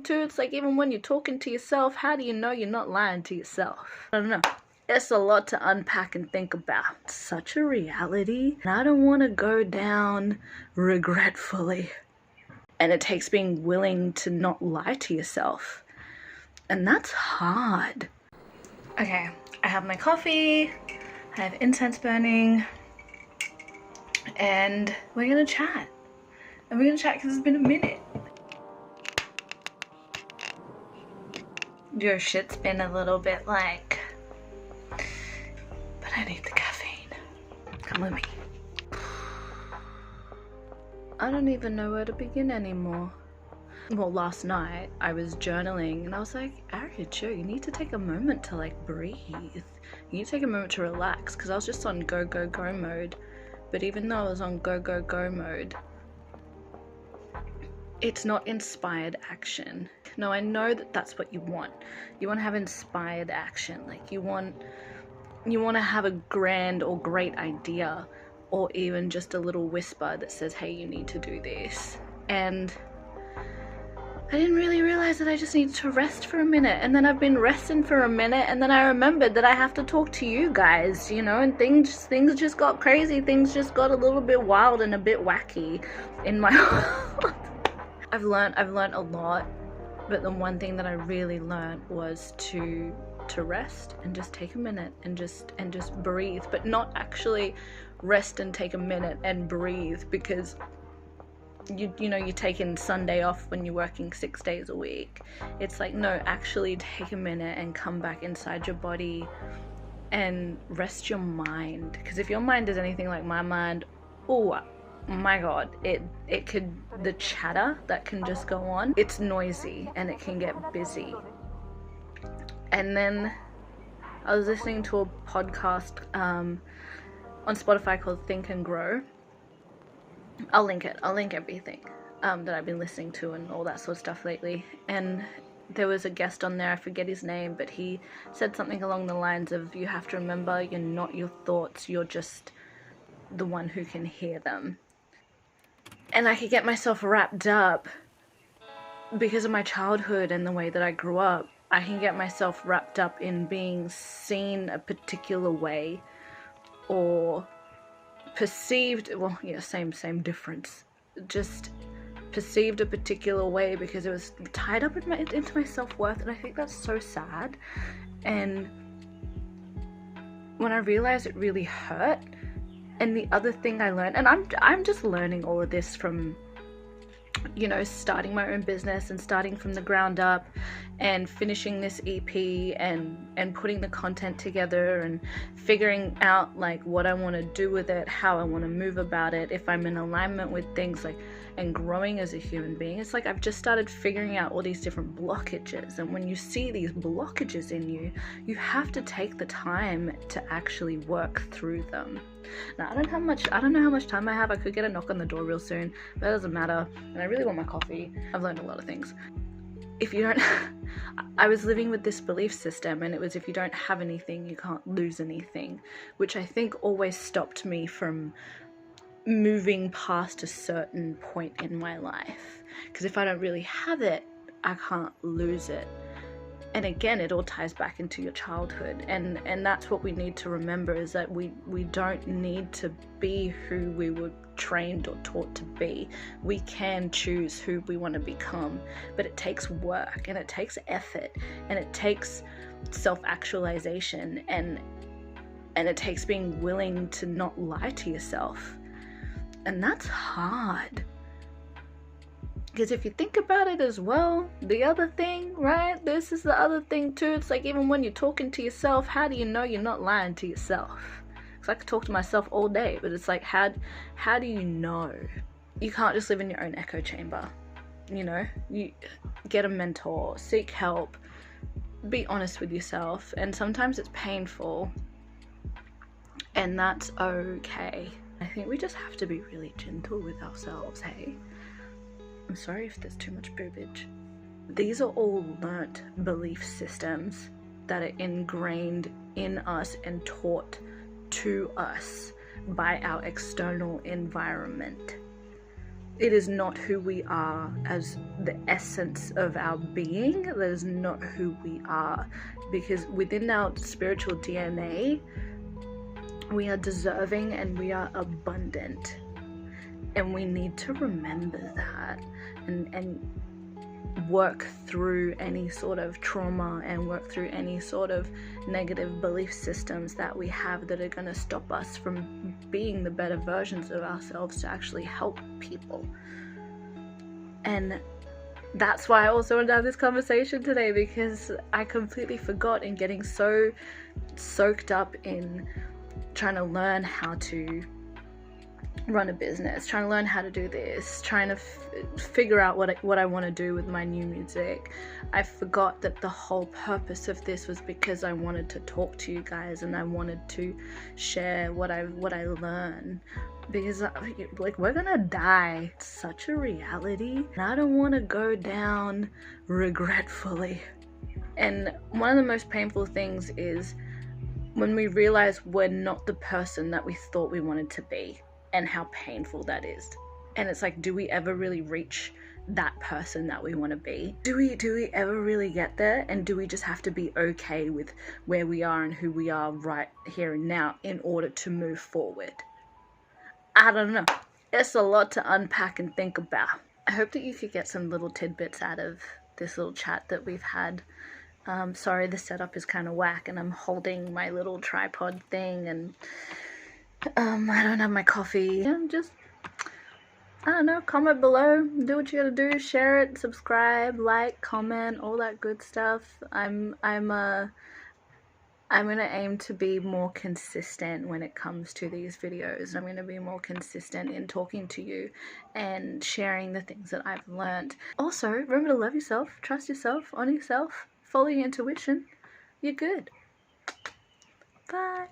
too. It's like, even when you're talking to yourself, how do you know you're not lying to yourself? I don't know. It's a lot to unpack and think about. It's such a reality, and I don't want to go down regretfully. And it takes being willing to not lie to yourself, and that's hard. Okay, I have my coffee, I have incense burning, and we're gonna chat. And we're gonna chat because it's been a minute. Your shit's been a little bit like, but I need the caffeine. Come with me. I don't even know where to begin anymore. Well, last night I was journaling and I was like, Aria, chill, you need to take a moment to like breathe. You need to take a moment to relax, because I was just on go, go, go mode. But even though I was on go, go, go mode, it's not inspired action. No, I know that that's what you want. You want to have inspired action. Like you want to have a grand or great idea, or even just a little whisper that says, hey, you need to do this. And I didn't really realize that I just needed to rest for a minute, and then I've been resting for a minute, and then I remembered that I have to talk to you guys, you know, and things just got crazy. Things just got a little bit wild and a bit wacky in my world. I've learned a lot, but the one thing that I really learned was to rest and just take a minute and just breathe, but not actually rest and take a minute and breathe because you know you're taking Sunday off when you're working 6 days a week. It's like, no, actually take a minute and come back inside your body and rest your mind, because if your mind is anything like my mind, oh my god, it could, the chatter that can just go on, it's noisy and it can get busy. And then I was listening to a podcast on Spotify called Think and Grow. I'll link everything that I've been listening to and all that sort of stuff lately. And there was a guest on there, I forget his name, but he said something along the lines of, you have to remember, you're not your thoughts, you're just the one who can hear them. And I could get myself wrapped up because of my childhood and the way that I grew up. I can get myself wrapped up in being seen a particular way or perceived, well, yeah, same difference, just perceived a particular way because it was tied up into my self-worth, and I think that's so sad. And when I realized it really hurt. And the other thing I learned, and I'm just learning all of this from, you know, starting my own business and starting from the ground up and finishing this EP and putting the content together and figuring out like what I want to do with it, how I want to move about it, if I'm in alignment with things, like, and growing as a human being. It's like I've just started figuring out all these different blockages, and when you see these blockages in you, you have to take the time to actually work through them. Now, I don't know how much time I have. I could get a knock on the door real soon, but it doesn't matter. And I really want my coffee. I've learned a lot of things. If you don't, I was living with this belief system, and it was, if you don't have anything, you can't lose anything, which I think always stopped me from moving past a certain point in my life. Because if I don't really have it, I can't lose it. And again, it all ties back into your childhood, and that's what we need to remember, is that we don't need to be who we were trained or taught to be. We can choose who we want to become, but it takes work and it takes effort and it takes self-actualization and it takes being willing to not lie to yourself, and that's hard. Because if you think about it as well, the other thing, right? This is the other thing too. It's like, even when you're talking to yourself, how do you know you're not lying to yourself? Because I could talk to myself all day, but it's like, how do you know? You can't just live in your own echo chamber. You know, you get a mentor, seek help, be honest with yourself. And sometimes it's painful, and that's okay. I think we just have to be really gentle with ourselves, hey? I'm sorry if there's too much boobage. These are all learnt belief systems that are ingrained in us and taught to us by our external environment. it is not who we are as the essence of our being. That is not who we are, because within our spiritual DNA, we are deserving and we are abundant, and we need to remember that and work through any sort of trauma and work through any sort of negative belief systems that we have that are going to stop us from being the better versions of ourselves to actually help people. And that's why I also wanted to have this conversation today, because I completely forgot in getting so soaked up in trying to learn how to run a business, trying to learn how to do this, trying to figure out what I want to do with my new music. I forgot that the whole purpose of this was because I wanted to talk to you guys and I wanted to share what I learned, because like, we're gonna die. It's such a reality, and I don't want to go down regretfully. And one of the most painful things is when we realize we're not the person that we thought we wanted to be, and how painful that is. And it's like, do we ever really reach that person that we want to be? Do we ever really get there? And do we just have to be okay with where we are and who we are right here and now in order to move forward? I don't know. It's a lot to unpack and think about. I hope that you could get some little tidbits out of this little chat that we've had. Sorry, the setup is kind of whack, and I'm holding my little tripod thing, and I don't have my coffee. Just, I don't know, comment below, do what you gotta do, share it, subscribe, like, comment, all that good stuff. I'm gonna aim to be more consistent when it comes to these videos. I'm gonna be more consistent in talking to you and sharing the things that I've learned. Also, remember to love yourself, trust yourself, honor yourself, follow your intuition. You're good. Bye.